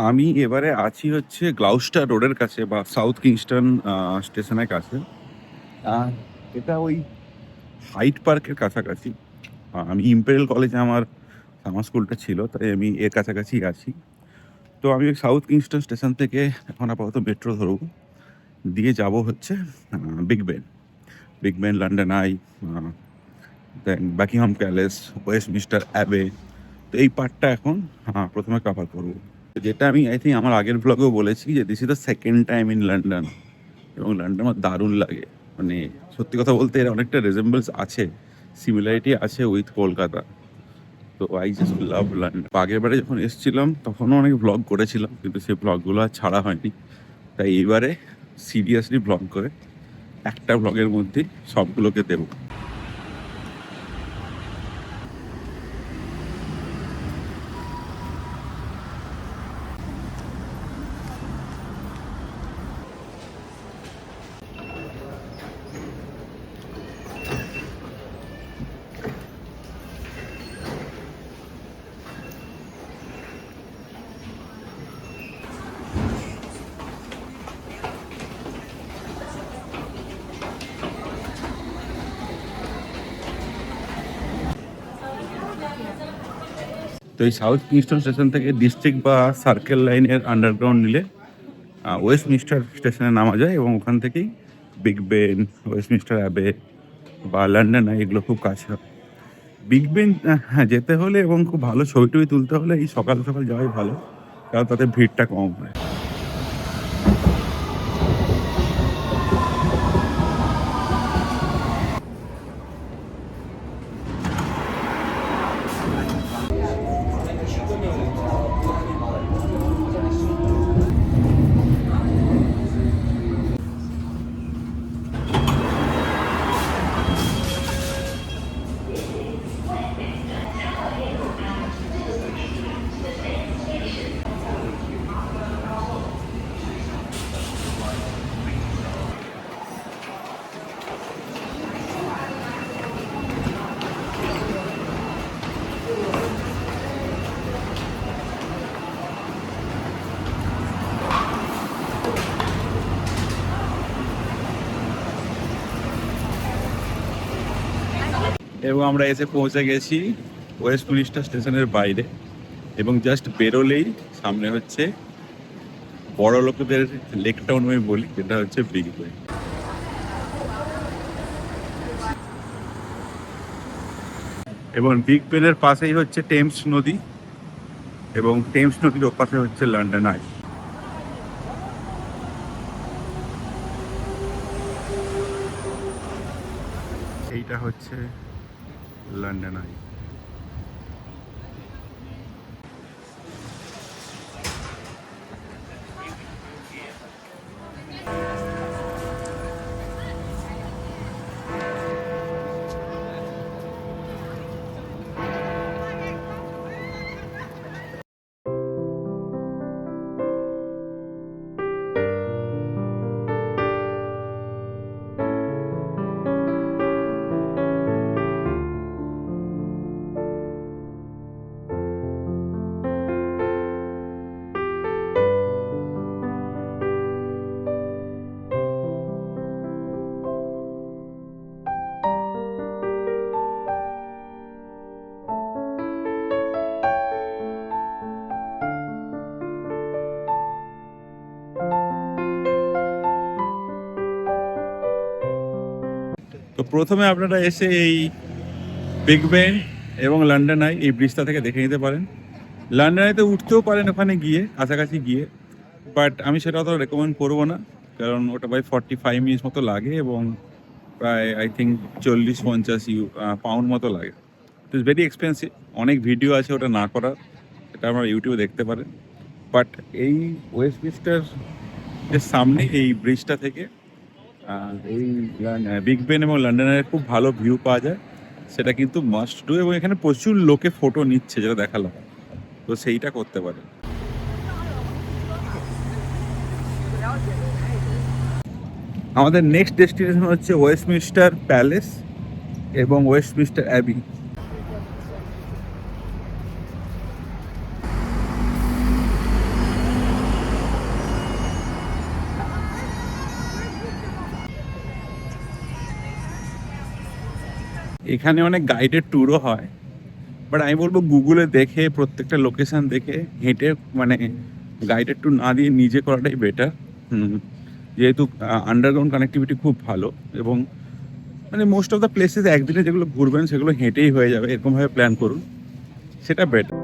আমি এবারে আছি হচ্ছে গ্লাউস্টার রোডের কাছে বা সাউথ কিংস্টন স্টেশনের কাছে। আহ, এটা ওই হাইড পার্কের কাছাকাছি। আমি ইম্পেরিয়াল কলেজে আমার সামার স্কুলটা ছিল, তাই আমি এর কাছাকাছি আছি। তো আমি ওই সাউথ কিংস্টন স্টেশন থেকে এখন আপাতত মেট্রো ধরবো, দিয়ে যাব হচ্ছে Big Ben. Big Ben, London Eye, then Buckingham Palace, Westminster Abbey. তো এই পার্টটা এখন প্রথমে কভার করবো। যেটা আমি আই থিঙ্ক আমার আগের ব্লগেও বলেছি যে this is the second time in London, এবং লন্ডন আমার দারুণ লাগে। মানে সত্যি কথা বলতে এর অনেকটা রেজেম্বলস আছে, সিমিলারিটি আছে উইথ কলকাতা। তো আই জাস্ট লাভ লন্ডন। আগের বারে যখন এসেছিলাম তখনও অনেক ব্লগ করেছিলাম, কিন্তু সেই ব্লগগুলো আর ছাড়া হয়নি। তাই এইবারে সিরিয়াসলি ব্লগ করে একটা ব্লগের মধ্যেই সবগুলোকে দেবো। তো এই সাউথ কিংস্টন স্টেশন থেকে ডিস্ট্রিক্ট বা সার্কেল লাইনের আন্ডারগ্রাউন্ড নিলে ওয়েস্টমিনিস্টার স্টেশনে নামা যায়, এবং ওখান থেকেই বিগ বেন, ওয়েস্টমিনিস্টার অ্যাবে বা লন্ডন আই এগুলো খুব কাছে হয়। বিগ বেন হ্যাঁ যেতে হলে এবং খুব ভালো ছবি টবি তুলতে হলে এই সকাল সকাল যাওয়াই ভালো, কারণ তাতে ভিড়টা কম হয়। এবং আমরা এসে পৌঁছে গেছি ওয়েস্টমিনিস্টার স্টেশনের বাইরে, এবং জাস্ট বেরোলেই সামনে হচ্ছে বড় লোকদের লেক টাউন আমি বলি, যেটা হচ্ছে বিগ বেন। এবং বিগ বেনের পাশেই হচ্ছে টেমস নদী, এবং টেমস নদীর ওপাশে হচ্ছে লন্ডন আই। এইটা হচ্ছে লন্ডন আই। তো প্রথমে আপনারা এসে এই বিগ বেন এবং লন্ডন আই এই ব্রিজটা থেকে দেখে নিতে পারেন। লন্ডন আইতে উঠতেও পারেন ওখানে গিয়ে, কাছাকাছি গিয়ে, বাট আমি সেটা অত রেকমেন্ড করবো না, কারণ ওটা প্রায় 45 মিনিটস মতো লাগে, এবং প্রায় আই থিঙ্ক 40-50 পাউন্ড মতো লাগে। তো ইটস ভেরি এক্সপেন্সিভ। অনেক ভিডিও আছে ওটা না করার, সেটা আমরা ইউটিউবে দেখতে পারেন। বাট এই ওয়েস্টমিনিস্টার এর সামনে এই ব্রিজটা থেকে এই বিগ বেন এবং লন্ডনের খুব ভালো ভিউ পাওয়া যায়। সেটা কিন্তু মাস্ট ডু, এবং এখানে প্রচুর লোকে ফটো নিচ্ছে, যেটা দেখালাম। তো সেইটা করতে পারে। আমাদের নেক্সট ডেস্টিনেশন হচ্ছে ওয়েস্টমিনিস্টার প্যালেস এবং ওয়েস্টমিনিস্টার অ্যাবি। এখানে অনেক গাইডেড ট্যুরও হয়, বাট আমি বলবো গুগলে দেখে প্রত্যেকটা লোকেশন দেখে হেঁটে মানে গাইডেড ট্যুর না দিয়ে নিজে করাটাই বেটার। যেহেতু আন্ডারগ্রাউন্ড কানেক্টিভিটি খুব ভালো, এবং মানে মোস্ট অফ দ্য প্লেসেস একদিনে যেগুলো ঘুরবেন সেগুলো হেঁটেই হয়ে যাবে, এরকমভাবে প্ল্যান করুন, সেটা বেটার।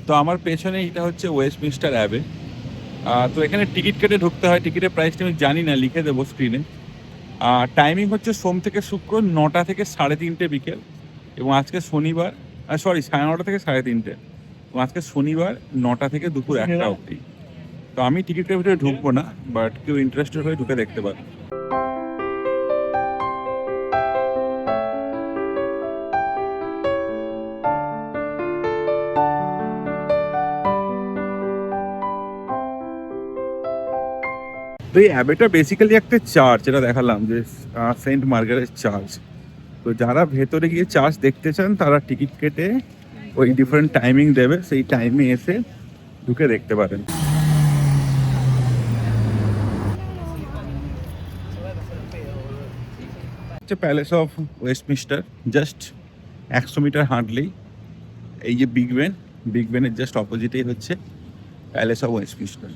তো আমার পেছনে এটা হচ্ছে ওয়েস্টমিনস্টার অ্যাবে। তো এখানে টিকিট কেটে ঢুকতে হয়। টিকিটের প্রাইসটা আমি জানি না, লিখে দেবো স্ক্রিনে। টাইমিং হচ্ছে সোম থেকে শুক্র 9টা থেকে 3:30 বিকেল, এবং আজকে শনিবার, সরি 9:30 থেকে 3:30, এবং আজকে শনিবার 9টা থেকে দুপুর 1টা অবধি। তো আমি টিকিটের ভিতরে ঢুকবো না, বাট কেউ ইন্টারেস্টেড হয়ে ঢুকে দেখতে পারে। তো এই অ্যাবেটা বেসিক্যালি একটা চার্চ, যেটা দেখালাম যে সেন্ট মার্গারেট চার্চ। তো যারা ভেতরে গিয়ে চার্চ দেখতে চান তারা টিকিট কেটে ওই ডিফারেন্ট টাইমিং দেবে, সেই টাইমে এসে ঢুকে দেখতে পারেন। Palace of Westminster, just 100 metre হাঁটলেই এই যে বিগ বেনের জাস্ট অপোজিটেই হচ্ছে প্যালেস অফ ওয়েস্টমিনস্টার।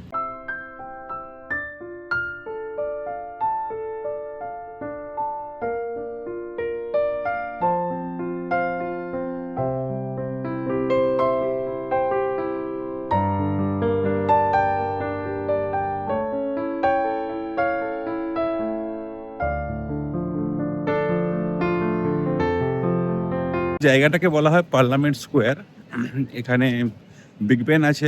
জায়গাটাকে বলা হয় পার্লামেন্ট স্কোয়ার। এখানে বিগ বেন আছে,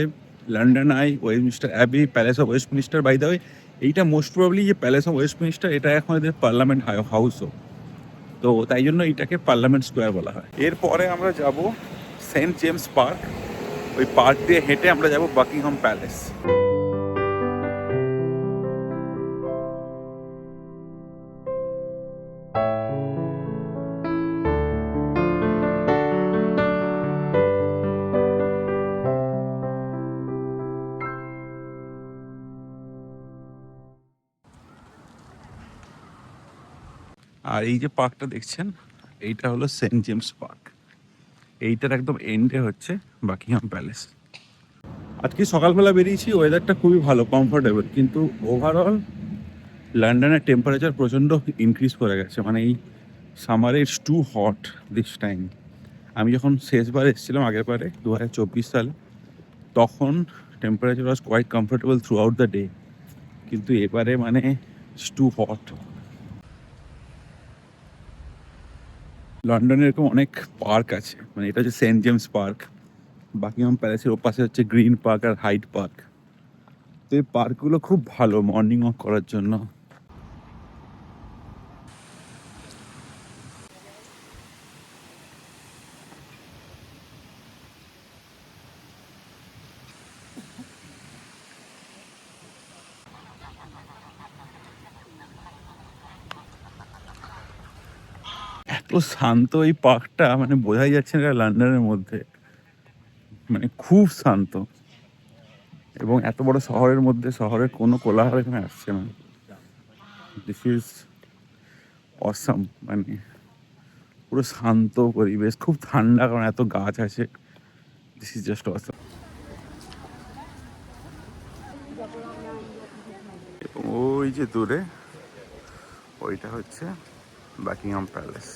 London Eye, Westminster Abbey, Palace of Westminster. By the way, এইটা মোস্ট প্রবাবলি যে প্যালেস অফ ওয়েস্টমিনস্টার, এটা এখন এদের পার্লামেন্ট হাউসও, তো তাই জন্য এটাকে পার্লামেন্ট স্কোয়ার বলা হয়। এরপরে আমরা যাব সেন্ট জেমস পার্ক। ওই পার্ক দিয়ে হেঁটে আমরা যাব বাকিংহাম প্যালেস। আর এই যে পার্কটা দেখছেন, এইটা হলো সেন্ট জেমস পার্ক। এইটার একদম এন্ডে হচ্ছে বাকিংহাম প্যালেস। আজকে সকালবেলা বেরিয়েছি, ওয়েদারটা খুবই ভালো, কমফোর্টেবল, কিন্তু ওভারঅল লন্ডনের টেম্পারেচার প্রচণ্ড ইনক্রিজ করে গেছে। মানে এই সামারে it's too hot this time. আমি যখন শেষবার এসেছিলাম আগের বারে 2024 সালে, তখন temperature was quite comfortable throughout the day, কিন্তু এবারে মানে ইটস টু হট। লন্ডনে এরকম অনেক পার্ক আছে, মানে এটা হচ্ছে সেন্ট জেমস পার্ক, বাকিংহাম প্যালেসের ওপাশে হচ্ছে গ্রিন পার্ক আর হাইড পার্ক। তো এই পার্কগুলো খুব ভালো মর্নিং ওয়াক করার জন্য। এত শান্ত এই পার্কটা, মানে বোঝাই যাচ্ছে না এটা লন্ডনের মধ্যে, মানে খুব শান্ত। এবং এত বড় শহরের মধ্যে শহরের কোনো কোলাহল এখানে আসছে না। দিস ইজ অসাম, মানে পুরো শান্ত পরিবেশ, খুব ঠান্ডা, কারণ এত গাছ আছে। This is just awesome. এবং ওই যে দূরে, ওইটা হচ্ছে বাকিংহাম প্যালেস।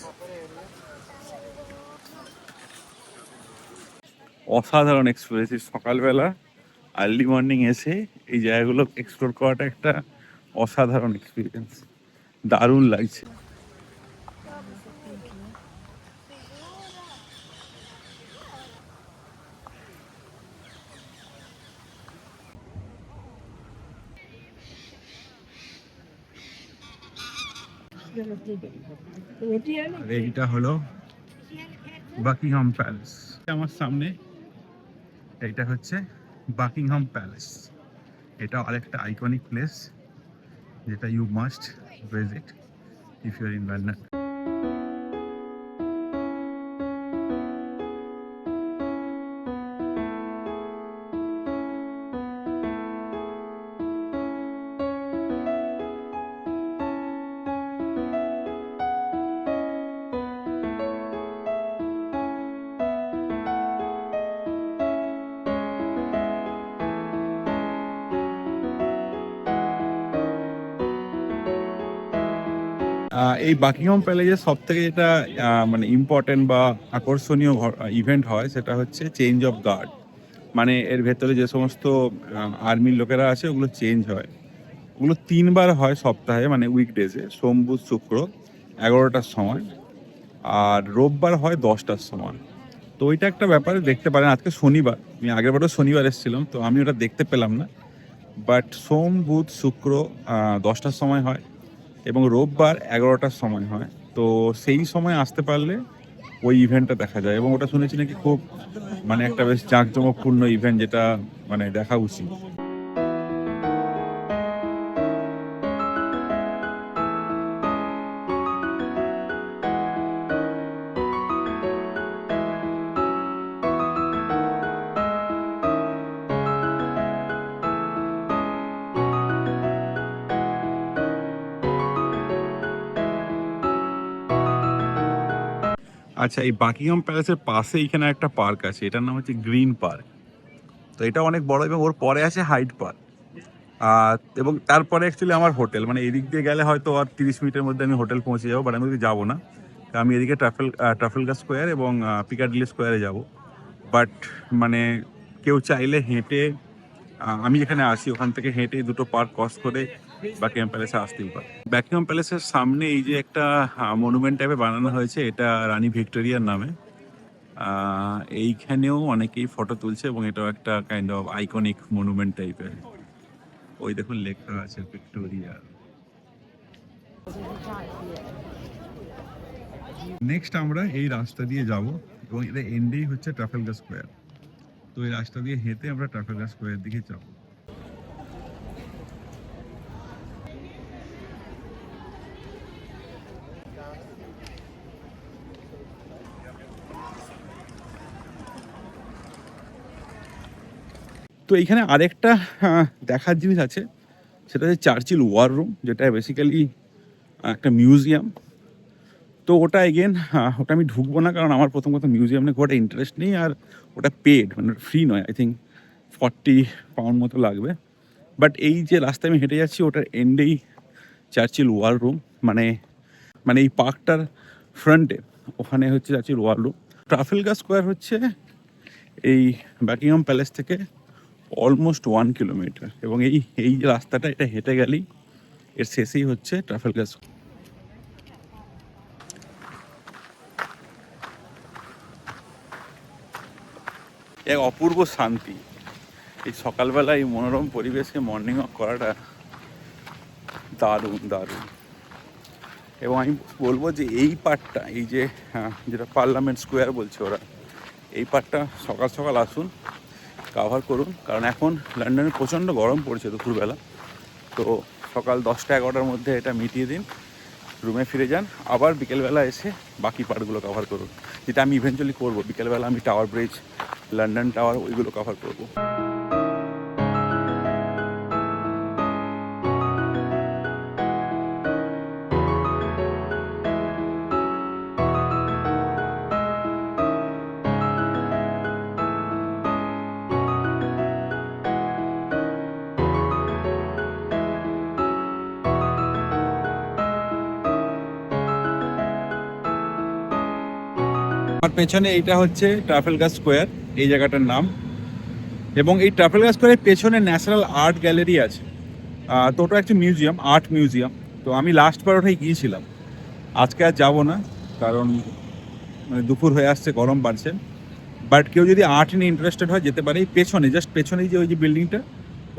অসাধারণ এক্সপিরিয়েন্স। সকালবেলা আর্লি মর্নিং এসে এই জায়গাগুলো এক্সপ্লোর করাটা একটা অসাধারণ এক্সপিরিয়েন্স, দারুণ লাগছে। আর এইটা হলো বাকিংহাম প্যালেস আমার সামনে। এইটা হচ্ছে বাকিংহাম প্যালেস। এটা আরেকটা আইকনিক প্লেস যেটা you must visit. if you are in London. এই বাকিংহাম প্যালেসের সব থেকে যেটা মানে ইম্পর্টেন্ট বা আকর্ষণীয় ইভেন্ট হয় সেটা হচ্ছে চেঞ্জ অফ গার্ড। মানে এর ভেতরে যে সমস্ত আর্মির লোকেরা আছে ওগুলো চেঞ্জ হয়। ওগুলো 3 বার হয় সপ্তাহে, মানে উইকডেজে, সোম বুধ শুক্র 11টার সময়, আর রোববার হয় 10টার সময়। তো ওইটা একটা ব্যাপারে দেখতে পারেন। আজকে শনিবার, আমি আগেরবারও শনিবার এসেছিলাম, তো আমি ওটা দেখতে পেলাম না। বাট সোম বুধ শুক্র 10টার সময় হয় এবং রোববার 11টার সময় হয়। তো সেই সময় আসতে পারলে ওই ইভেন্টটা দেখা যায়, এবং ওটা শুনেছি নাকি খুব মানে একটা বেশ জাঁকজমকপূর্ণ ইভেন্ট, যেটা মানে দেখা উচিত। আচ্ছা, এই বাকিংহাম প্যালেসের পাশে এখানে একটা পার্ক আছে, এটার নাম হচ্ছে গ্রিন পার্ক। তো এটা অনেক বড়, এবং ওর পরে আছে হাইড পার্ক। এবং তারপরে অ্যাকচুয়ালি আমার হোটেল, মানে এদিক দিয়ে গেলে হয়তো আর 30 মিনিটের মধ্যে আমি হোটেল পৌঁছে যাবো, বাট আমি যদি যাবো না, আমি এদিকে ট্রাফেলগার স্কোয়ার এবং পিকাডিলি স্কোয়ারে যাব। বাট মানে কেউ চাইলে হেঁটে, আমি যেখানে আসি ওখান থেকে হেঁটে দুটো পার্ক ক্রস করে বাকিংহাম প্যালেসে আসতেই পারে। বাকিংহাম প্যালেসের সামনে এই যে একটা মনুমেন্ট টাইপে বানানো হয়েছে, এটা রানী ভিক্টোরিয়ার নামে। এইখানেও অনেকেই ফটো তুলছে, এবং এটাও একটা কাইন্ড অফ আইকনিক মনুমেন্ট টাইপের। ওই দেখুন লেখা আছে ভিক্টোরিয়া। নেক্সট আমরা এই রাস্তা দিয়ে যাব, এবং এটা এন্ডেই হচ্ছে ট্রাফেলগার স্কোয়ার। তো এই রাস্তা দিয়ে হেঁটে আমরা ট্রাফেলগার স্কোয়ারের দিকে যাব। তো এইখানে আরেকটা দেখার জিনিস আছে, সেটা হচ্ছে চার্চিল ওয়ার রুম, যেটা বেসিক্যালি একটা মিউজিয়াম। তো ওটা এগেন ওটা আমি ঢুকবো না, কারণ আমার প্রথম কথা মিউজিয়াম নিয়ে খুব একটা ইন্টারেস্ট নেই, আর ওটা পেড, মানে ফ্রি নয়। আই থিঙ্ক 40 পাউন্ড মতো লাগবে। বাট এই যে রাস্তায় আমি হেঁটে যাচ্ছি, ওটার এন্ডেই চার্চিল ওয়ার রুম, মানে মানে এই পার্কটার ফ্রন্টে ওখানে হচ্ছে চার্চিল ওয়ার রুম। ট্রাফেলগার স্কোয়ার হচ্ছে এই বাকিংহাম প্যালেস থেকে অলমোস্ট 1 কিলোমিটার, এবং এই যে রাস্তাটা, এটা হেঁটে গেলেই এর শেষেই হচ্ছে ট্রাফেলগার স্কোয়ার। এক অপূর্ব শান্তি এই সকালবেলা এই মনোরম পরিবেশে মর্নিং ওয়াক করাটা দারুণ দারুণ। এবং আমি বলবো যে এই পার্টটা, এই যে যেটা পার্লামেন্ট স্কোয়ার বলছে ওরা, এই পার্টটা সকাল সকাল আসুন, কাভার করুন, কারণ এখন লন্ডনে প্রচণ্ড গরম পড়ছে দুপুরবেলা। তো সকাল 10টা-11টার মধ্যে এটা মিটিয়ে দিন, রুমে ফিরে যান, আবার বিকেলবেলা এসে বাকি পার্টগুলো কভার করুন, যেটা আমি ইভেন্চুয়ালি করবো। বিকেলবেলা আমি টাওয়ার ব্রিজ, লন্ডন টাওয়ার, ওইগুলো কভার করবো। আমার পেছনে এইটা হচ্ছে ট্রাফেলগার স্কোয়ার, এই জায়গাটার নাম। এবং এই ট্রাফেলগার স্কোয়ারের পেছনে ন্যাশনাল আর্ট গ্যালারি আছে। তো ওটা একটা মিউজিয়াম, আর্ট মিউজিয়াম। তো আমি লাস্টবার ওটাই গিয়েছিলাম, আজকে আর যাবো না, কারণ মানে দুপুর হয়ে আসছে, গরম বাড়ছে। বাট কেউ যদি আর্ট নিয়ে ইন্টারেস্টেড হয় যেতে পারে। এই পেছনে, জাস্ট পেছনেই যে ওই যে বিল্ডিংটা,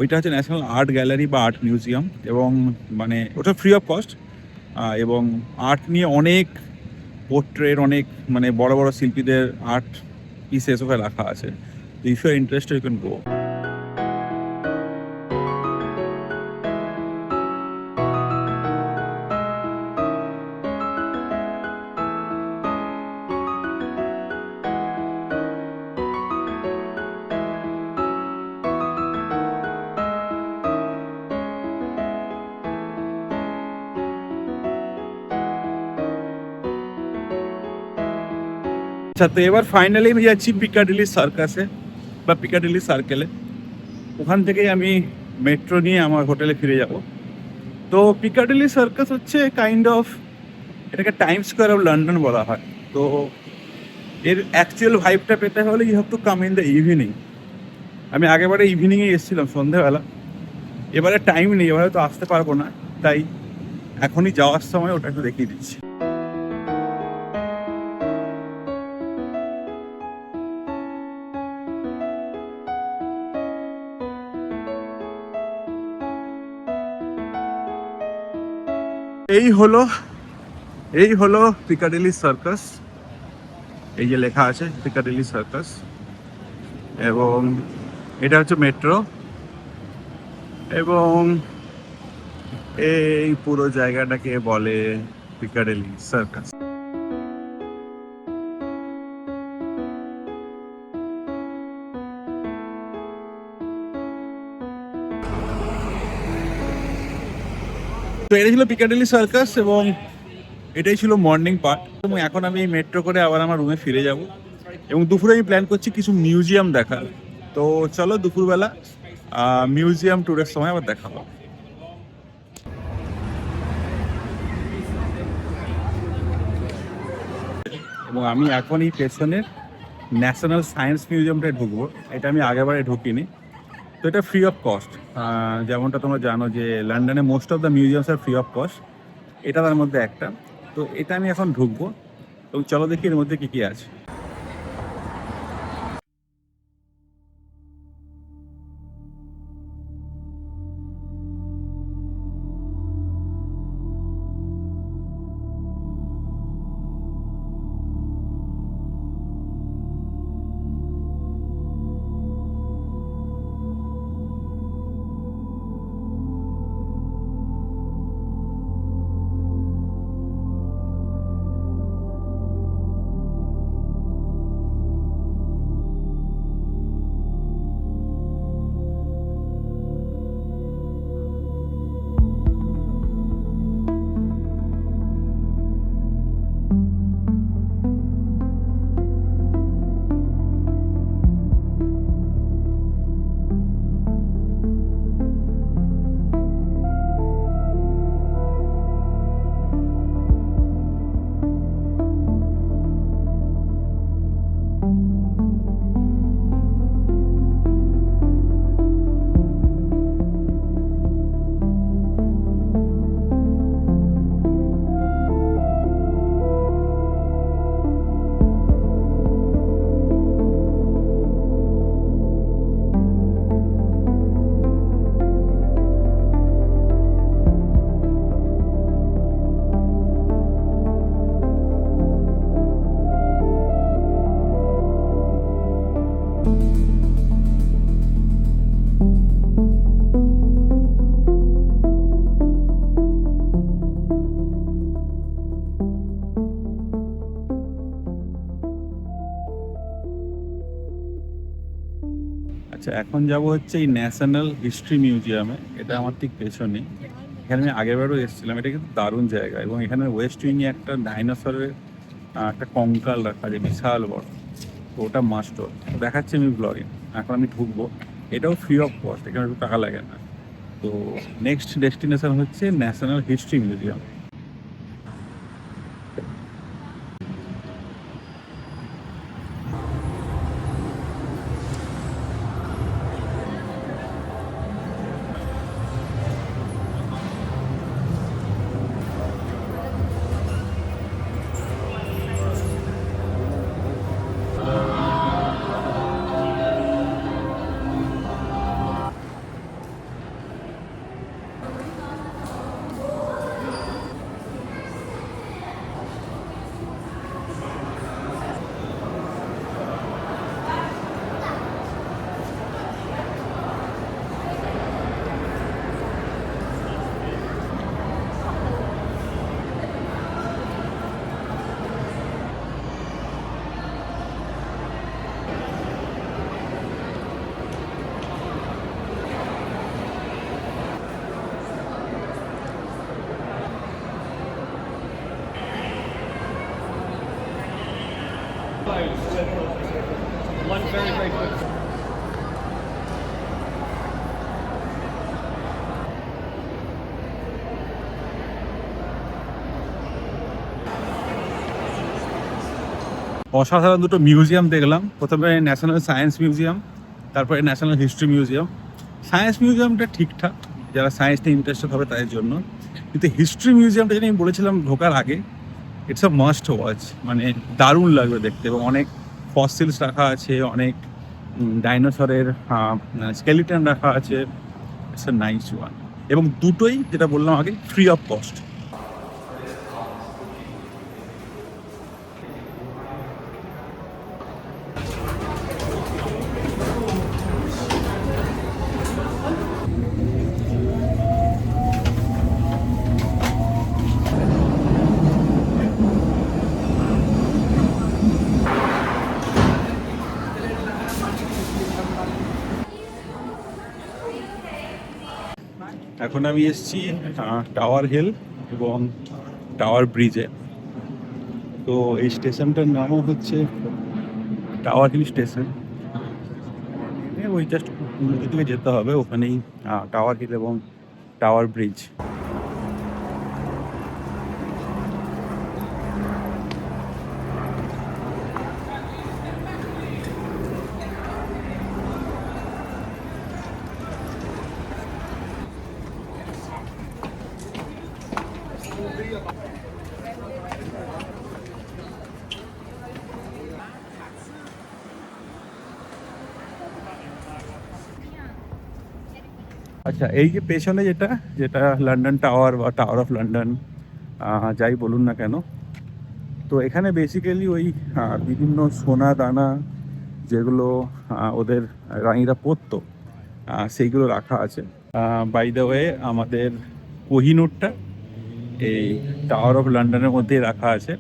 ওইটা হচ্ছে ন্যাশনাল আর্ট গ্যালারি বা আর্ট মিউজিয়াম। এবং মানে ওটা ফ্রি অফ কস্ট, এবং আর্ট নিয়ে অনেক পোর্ট্রেট, অনেক মানে বড় বড় শিল্পীদের আর্ট পিসেস ওখানে রাখা আছে। If you are interested you can go. আচ্ছা, তো এবার ফাইনালি আমি যাচ্ছি পিকাডিলি সার্কাসে বা পিকাডিলি সার্কেলে। ওখান থেকেই আমি মেট্রো নিয়ে আমার হোটেলে ফিরে যাব। তো পিকাডিলি সার্কাস হচ্ছে কাইন্ড অফ, এটাকে টাইম স্কোয়ার অফ লন্ডন বলা হয়। তো এর অ্যাকচুয়াল ভাইবটা পেতে হলে you have to come in the evening. আমি আগেবারে ইভিনিংয়ে এসেছিলাম সন্ধ্যেবেলা, এবারে টাইম নেই, এবারে তো আসতে পারবো না, তাই এখনই যাওয়ার সময় ওটা একটু দেখিয়ে দিচ্ছি। এই হলো এই হলো পিকাডিলি সার্কাস। এই যে লেখা আছে পিকাডিলি সার্কাস, এবং এটা হচ্ছে মেট্রো, এবং এই পুরো জায়গাটাকে বলে পিকাডিলি সার্কাস। তো এটা ছিল পিকাডিলি সার্কাস, এবং এটাই ছিল মর্নিং পার্ট। এবং এখন আমি মেট্রো করে আবার আমার রুমে ফিরে যাব, এবং দুপুরে আমি প্ল্যান করছি কিছু মিউজিয়াম দেখার। তো চলো দুপুরবেলা মিউজিয়াম ট্যুরের সময় আবার দেখা হবে। এবং আমি এখন এই পেছনের ন্যাশনাল সায়েন্স মিউজিয়ামটায় ঢুকবো। এটা আমি আগেবারে ঢুকিনি। তো এটা ফ্রি অফ কস্ট, যেমনটা তোমরা জানো যে লন্ডনে most of the museums are free of cost, এটা তার মধ্যে একটা। তো এটা আমি এখন ঢুকবো, এবং চলো দেখি এর মধ্যে কী কী আছে। আচ্ছা, এখন যাব হচ্ছে এই ন্যাশনাল হিস্ট্রি মিউজিয়ামে। এটা আমার ঠিক পেছনে। এখানে আমি আগেরবারও এসেছিলাম। এটা কিন্তু দারুণ জায়গা, এবং এখানে ওয়েস্ট উইংয়ে একটা ডাইনোসরের একটা কঙ্কাল রাখা আছে, বিশাল বড়। তো ওটা মাস্ট দেখাচ্ছি আমি ব্লগে। এখন আমি ঢুকবো। এটাও ফ্রি অফ কস্ট, এখানে একটু টাকা লাগে না। তো নেক্সট ডেস্টিনেশন হচ্ছে ন্যাশনাল হিস্ট্রি মিউজিয়াম। অসাধারণ দুটো মিউজিয়াম দেখলাম। প্রথমে ন্যাশনাল সায়েন্স মিউজিয়াম, তারপরে ন্যাশনাল হিস্ট্রি মিউজিয়াম। সায়েন্স মিউজিয়ামটা ঠিকঠাক, যারা সায়েন্স নিয়ে ইন্টারেস্টেড হবে তাদের জন্য। কিন্তু হিস্ট্রি মিউজিয়ামটা যেটা আমি বলেছিলাম ঢোকার আগে, ইটস আ মাস্ট ওয়াচ। মানে দারুণ লাগবে দেখতে, এবং অনেক ফসিলস রাখা আছে, অনেক ডাইনোসরের স্কেলিটন রাখা আছে। It's a nice one. এবং দুটোই যেটা বললাম আগে, ফ্রি অফ কস্ট। এখন আমি এসেছি টাওয়ার হিল এবং টাওয়ার ব্রিজে। তো এই স্টেশনটার নামও হচ্ছে টাওয়ার হিল স্টেশন। ওই জাস্ট উল্টো দিকে যেতে হবে, ওখানেই টাওয়ার হিল এবং টাওয়ার ব্রিজ। আচ্ছা, এই যে পেছনে যেটা যেটা লন্ডন টাওয়ার বা টাওয়ার অফ লন্ডন, যাই বলুন না কেন, তো এখানে বেসিক্যালি ওই বিভিন্ন সোনা দানা যেগুলো ওদের রানীরা পরতো, সেইগুলো রাখা আছে। বাই দ্য ওয়ে, আমাদের কোহিনূরটা এই টাওয়ার অফ লন্ডনের মধ্যেই রাখা আছে।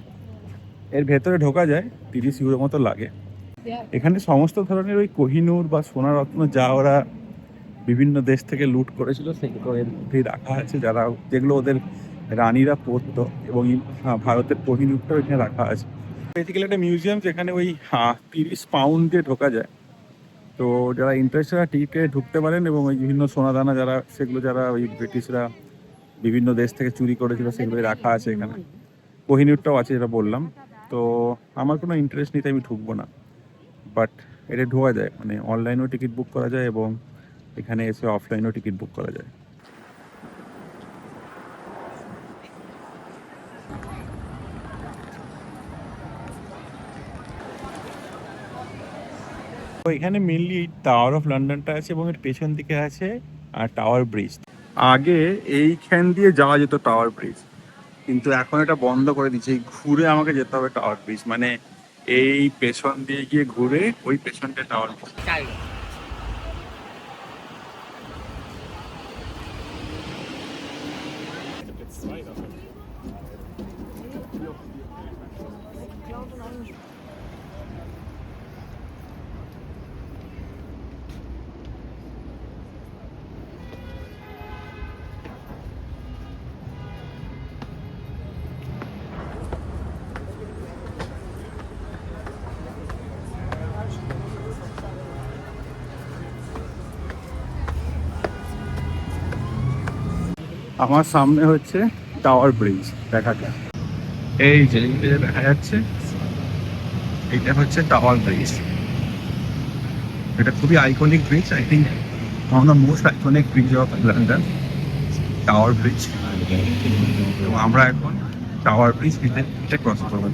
এর ভেতরে ঢোকা যায়, 30 ইউরো মতো লাগে। এখানে সমস্ত ধরনের ওই কোহিনূর বা সোনারত্ন যা ওরা বিভিন্ন দেশ থেকে লুট করেছিল সেগুলো এর মধ্যেই রাখা আছে, যারা যেগুলো ওদের রানীরা পরতো। এবং ভারতের কোহিনূরটাও এখানে রাখা আছে। বেসিক্যালি একটা মিউজিয়াম যেখানে ওই 30 পাউন্ড দিয়ে ঢোকা যায়। তো যারা ইন্টারেস্টেড টিকিটে ঢুকতে পারেন, এবং ওই বিভিন্ন সোনাদানা যারা সেগুলো যারা ওই ব্রিটিশরা বিভিন্ন দেশ থেকে চুরি করেছিল সেগুলোই রাখা আছে এখানে। কোহিনূরটাও আছে যেটা বললাম। তো আমার কোনো ইন্টারেস্ট নেই, তাই আমি ঢুকবো না। বাট এটা ঢোকা যায়, মানে অনলাইনেও টিকিট বুক করা যায় এবং এখানে এসে অফলাইনেও টিকিট বুক করা যায়। তো এখানে মেনলি টাওয়ার অফ লন্ডনটা আছে, এবং এর পেছন দিকে আছে টাওয়ার ব্রিজ। আগে এইখান দিয়ে যাওয়া যেত টাওয়ার ব্রিজ, কিন্তু এখন এটা বন্ধ করে দিচ্ছে। ঘুরে আমাকে যেতে হবে টাওয়ার ব্রিজ, মানে এই পেছন দিয়ে গিয়ে ঘুরে ওই পেছনটা টাওয়ার ব্রিজ। আমার সামনে হচ্ছে টাওয়ার ব্রিজ, দেখা যায় এই যে দেখা যাচ্ছে, এটা হচ্ছে টাওয়ার ব্রিজ। এটা খুবই iconic bridge, I think one of the most iconic bridge of London, tower bridge. এবং আমরা এখন টাওয়ার ব্রিজ এটা ক্রস করবো।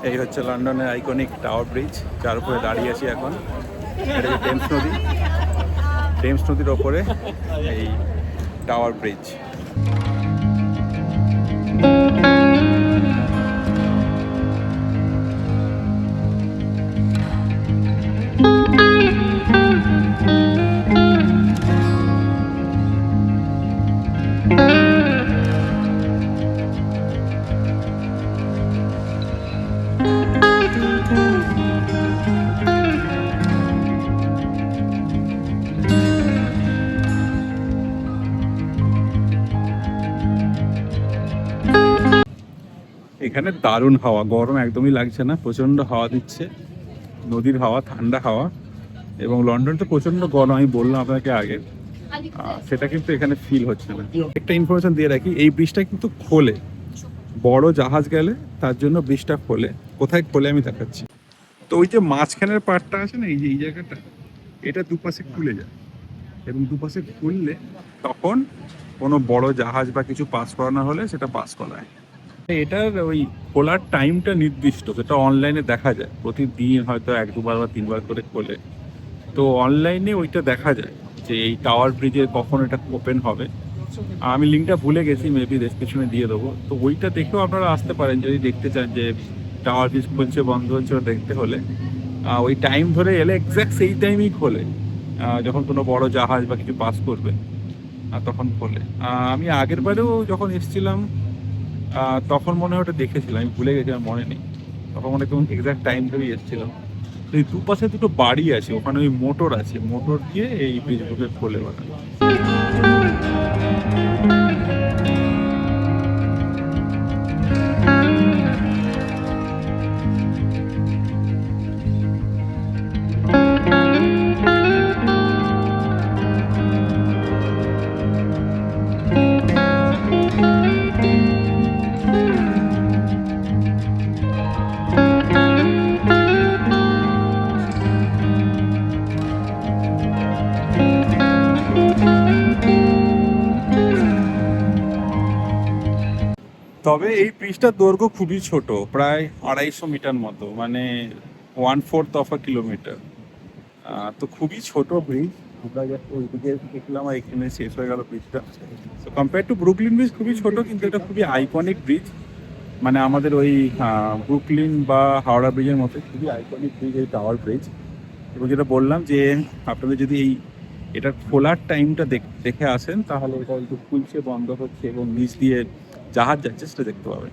এই হচ্ছে লন্ডনের আইকনিক টাওয়ার ব্রিজ, যার উপরে দাঁড়িয়ে আছি এখন। এটা যে টেমস নদী, টেমস নদীর ওপরে এই টাওয়ার ব্রিজ। এখানে দারুণ হাওয়া, গরম একদমই লাগছে না, প্রচণ্ড হাওয়া দিচ্ছে, নদীর হাওয়া, ঠান্ডা হাওয়া। এবং লন্ডন তো প্রচণ্ড গরম, আমি বললাম আপনাকে আগে, সেটা কিন্তু এখানে ফিল হচ্ছে না। একটা ইনফরমেশন দিয়ে রাখি, এই ব্রিজটা কিন্তু খোলে, বড় জাহাজ গেলে তার জন্য ব্রিজটা খোলে। কোথায় খোলে আমি দেখাচ্ছি। তো ওই যে মাঝখানের পার্টটা আছে না, এই যে এই জায়গাটা, এটা দুপাশে খুলে যায়, এবং দুপাশে খুললে তখন কোনো বড় জাহাজ বা কিছু পাস করানো হলে সেটা পাস করায়। এটার ওই খোলার টাইমটা নির্দিষ্ট, যেটা অনলাইনে দেখা যায়, প্রতিদিন হয়তো 1-2 বার বা 3 বার করে খোলে। তো অনলাইনে ওইটা দেখা যায় যে এই টাওয়ার ব্রিজে কখন এটা ওপেন হবে। আমি লিঙ্কটা ভুলে গেছি, মেবি ডেসক্রিপশনে দিয়ে দেবো। তো ওইটা দেখেও আপনারা আসতে পারেন যদি দেখতে চান যে টাওয়ার ব্রিজ খুলছে বন্ধ হচ্ছে দেখতে হলে। ওই টাইম ধরে এলে এক্স্যাক্ট সেই টাইমেই খোলে, যখন কোনো বড় জাহাজ বা কিছু পাস করবে তখন খোলে। আমি আগের বারেও যখন এসেছিলাম তখন মনে হয় ওটা দেখেছিলাম, আমি ভুলে গেছি, আমার মনে নেই। তখন মনে হয় এক্স্যাক্ট টাইম ধরেই এসেছিলাম। তো এই দুপাশে দুটো বাড়ি আছে, ওখানে ওই মোটর আছে, মোটর দিয়ে এই ব্রিজগুলোকে খোলে ওরা। তবে এই ব্রিজটার দৈর্ঘ্য খুবই ছোট, প্রায় 250 মিটার মতো, মানে 1/4 অফ আ কিলোমিটার। তো খুবই ছোট ব্রিজ। আমরা যখন ওইদিকে দেখলাম আর এখানে শেষ হয়ে গেল ব্রিজটা। তো কম্পেয়ার টু ব্রুকলিন ব্রিজ খুবই ছোট, কিন্তু এটা খুবই আইকনিক ব্রিজ। মানে আমাদের ওই ব্রুকলিন বা হাওড়া ব্রিজের মতো খুবই আইকনিক ব্রিজ এই টাওয়ার ব্রিজ। এবং যেটা বললাম যে আপনাদের যদি এটার খোলার টাইমটা দেখে আসেন, তাহলে এটা একটু খুলছে বন্ধ হচ্ছে এবং নিচ দিয়ে জাহাজ যাচ্ছে সেটা দেখতে পাবেন।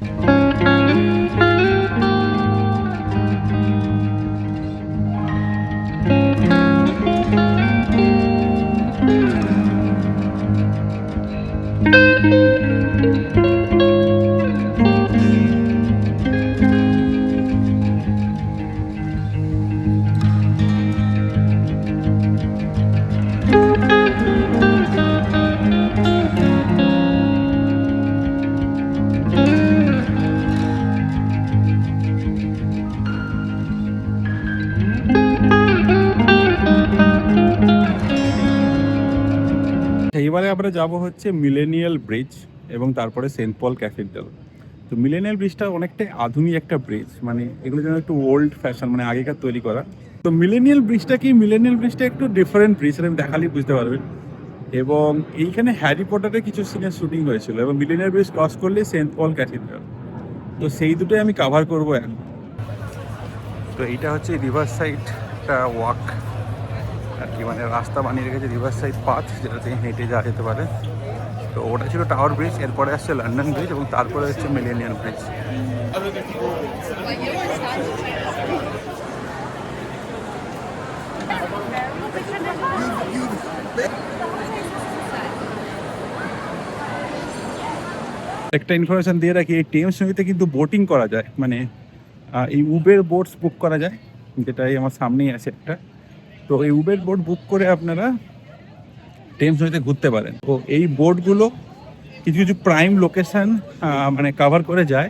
এইবারে আমরা যাব হচ্ছে মিলেনিয়াল ব্রিজ এবং তারপরে সেন্ট পল ক্যাথিড্রাল। তো মিলেনিয়াল ব্রিজটা অনেকটাই আধুনিক একটা ব্রিজ, মানে এগুলো যেন একটু ওল্ড ফ্যাশন, মানে আগেকার তৈরি করা। তো মিলেনিয়াল ব্রিজটা একটু ডিফারেন্ট ব্রিজ, আমি দেখালেই বুঝতে পারবেন। এবং এইখানে হ্যারি পটারের কিছু সিনের শুটিং হয়েছিল, এবং মিলেনিয়াল ব্রিজ ক্রস করলে সেন্ট পল ক্যাথিড্রাল। তো সেই দুটোই আমি কাভার করবো এখন। তো এইটা হচ্ছে রিভার সাইড একটা ওয়াক আর কি, মানে রাস্তা বানিয়ে রেখেছে রিভার সাইড পাথ, যেটাতে হেঁটে যাওয়া যেতে পারে। তো ওটা ছিল টাওয়ার ব্রিজ, এরপরে আসছে লন্ডন ব্রিজ, এবং তারপরে হচ্ছে মিলেনিয়াল ব্রিজ। একটা ইনফরমেশন দিয়ে রাখি, এই টেমস নদীতে কিন্তু বোটিং করা যায়, মানে এই উবের বোটস বুক করা যায়, যেটাই আমার সামনেই আছে একটা। তো এই উবের বোট বুক করে আপনারা টেমস নদীতে ঘুরতে পারেন। তো এই বোটগুলো কিছু কিছু প্রাইম লোকেশন মানে কাভার করে যায়।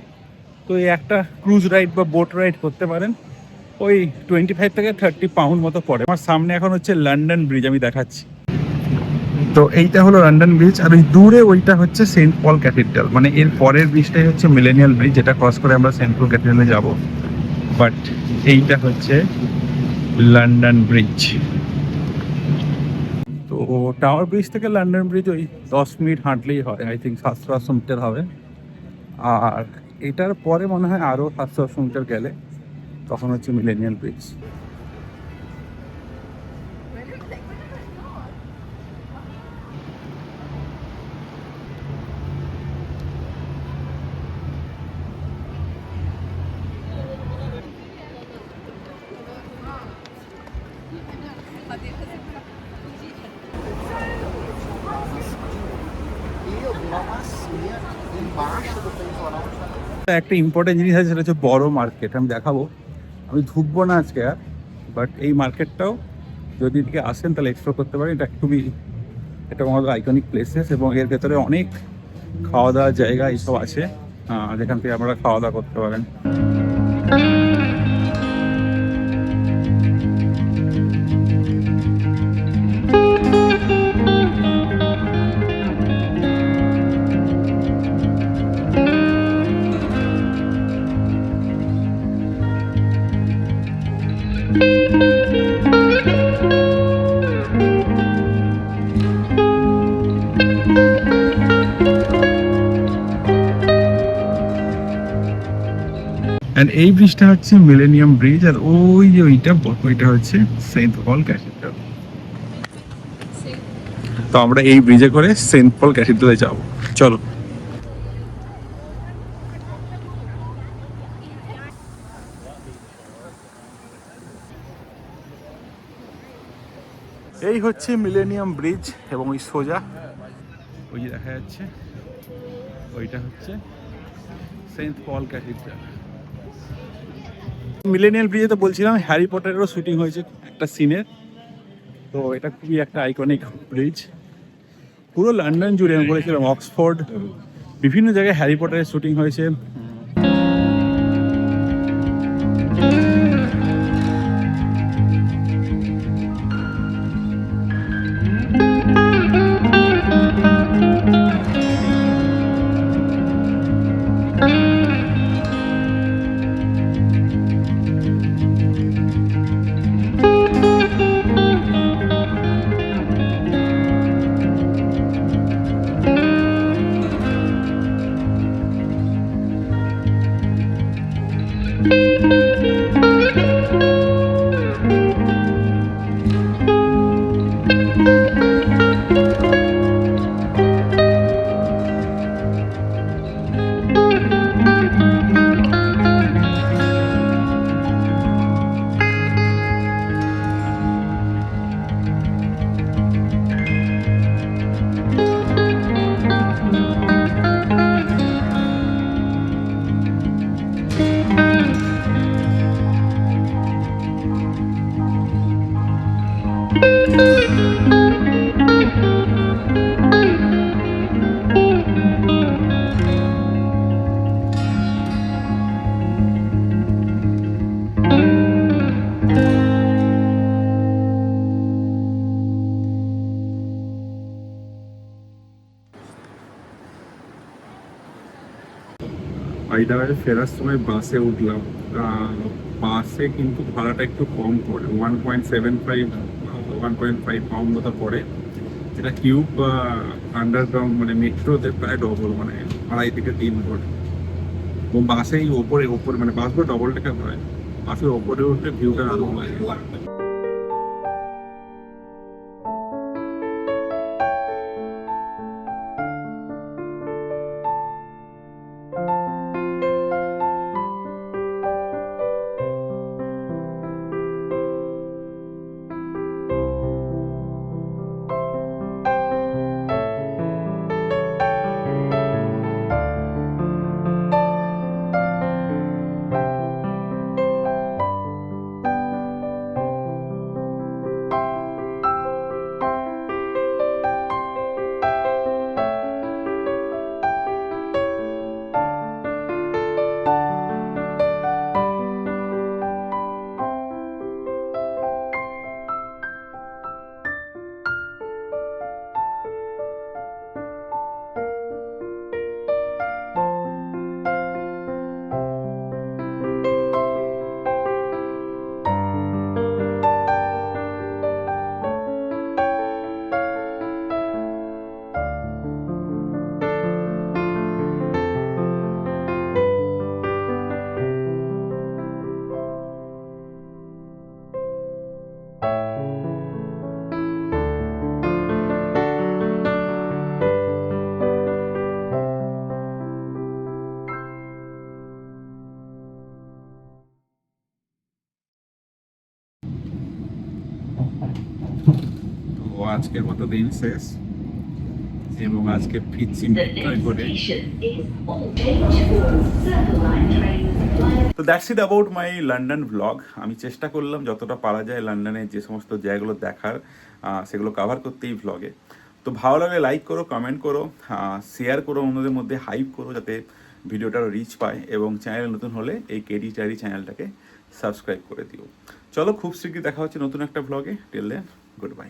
তো এই একটা ক্রুজ রাইড বা বোট রাইড করতে পারেন, ওই 25 থেকে 30 পাউন্ড মতো পড়ে। আমার সামনে এখন হচ্ছে লন্ডন ব্রিজ, আমি দেখাচ্ছি। তো এইটা হলো লন্ডন ব্রিজ, আর ওই দূরে ওইটা হচ্ছে সেন্ট পল ক্যাথিড্রাল, মানে এর পরের ব্রিজটাই হচ্ছে মিলেনিয়াল ব্রিজ, যেটা ক্রস করে আমরা সেন্ট পল ক্যাথিড্রালে যাব। বাট এইটা হচ্ছে লন্ডন ব্রিজ। তো টাওয়ার ব্রিজ থেকে লন্ডন ব্রিজ ওই 10 মিনিট হাঁটলেই হয়, আই থিঙ্ক 700-800 মিটার হবে। আর এটার পরে মনে হয় আরও 700-800 মিটার গেলে তখন হচ্ছে millennial bridge. E alguma massinha embaixo do peitoral. একটা ইম্পর্টেন্ট জিনিস আছে, সেটা হচ্ছে বড় মার্কেট। আমি দেখাবো, আমি ঢুকবো না আজকে আর, বাট এই মার্কেটটাও যদি এদিকে আসেন তাহলে এক্সপ্লোর করতে পারেন। এটা খুবই একটা আমাদের আইকনিক প্লেসেস, এবং এর ভেতরে অনেক খাওয়া দাওয়ার জায়গা এইসব আছে, যেখান থেকে আপনারা খাওয়া দাওয়া করতে পারেন। এই ব্রিজটা হচ্ছে মিলেনিয়াম ব্রিজ, আর ওই যে ওইটা হচ্ছে সেন্ট পল ক্যাথিড্রাল। তো আমরা এই ব্রিজে করে সেন্ট পল ক্যাথিড্রালে যাব, চলো। এই হচ্ছে মিলেনিয়াম ব্রিজ, এবং ওই সোজা ওই যে দেখা যাচ্ছে ওইটা হচ্ছে সেন্ট পল ক্যাথিড্রাল। মিলেনিয়াম ব্রিজে তো বলছিলাম হ্যারি পটারেরও শুটিং হয়েছে একটা সিনের, তো এটা খুবই একটা আইকনিক ব্রিজ। পুরো লন্ডন জুড়ে, আমি বলেছিলাম অক্সফোর্ড, বিভিন্ন জায়গায় হ্যারি পটারের শুটিং হয়েছে। হায়দ্রাবাদে ফেরার সময় বাসে উঠলাম। বাসে কিন্তু ভাড়াটা একটু কম পড়ে, 1.75 1.5 পাউন্ড মতো পড়ে, যেটা টিউব বা আন্ডারগ্রাউন্ড মানে মেট্রোতে প্রায় ডবল, মানে 2.5 থেকে 3 পড়ে। এবং বাসেই ওপরে মানে বাসগুলো ডবল টাকা হয়, বাসের ওপরে উঠলে ভিউটা আরো লাগে। তো আজকের মতো দিন শেষ। এবং আজকে ফিরছি The মেট্রোয় next করে। station is Old Gate 4 Circle Line train. তো that's it about my London blog. আমি চেষ্টা করলাম যতটা পারা যায় লন্ডনের যে সমস্ত জায়গাগুলো দেখার সেগুলো কভার করতে এই ভ্লগে। তো ভালো লাগলে লাইক করো, কমেন্ট করো, শেয়ার করো, অন্যদের মধ্যে হাইপ করো যাতে ভিডিওটার রিচ পায়, এবং চ্যানেল নতুন হলে এই কেডি ডায়েরি চ্যানেলটাকে সাবস্ক্রাইব করে দিও। চলো, খুব শীঘ্রই দেখা হচ্ছে নতুন একটা ভ্লগে। Till then, good bye.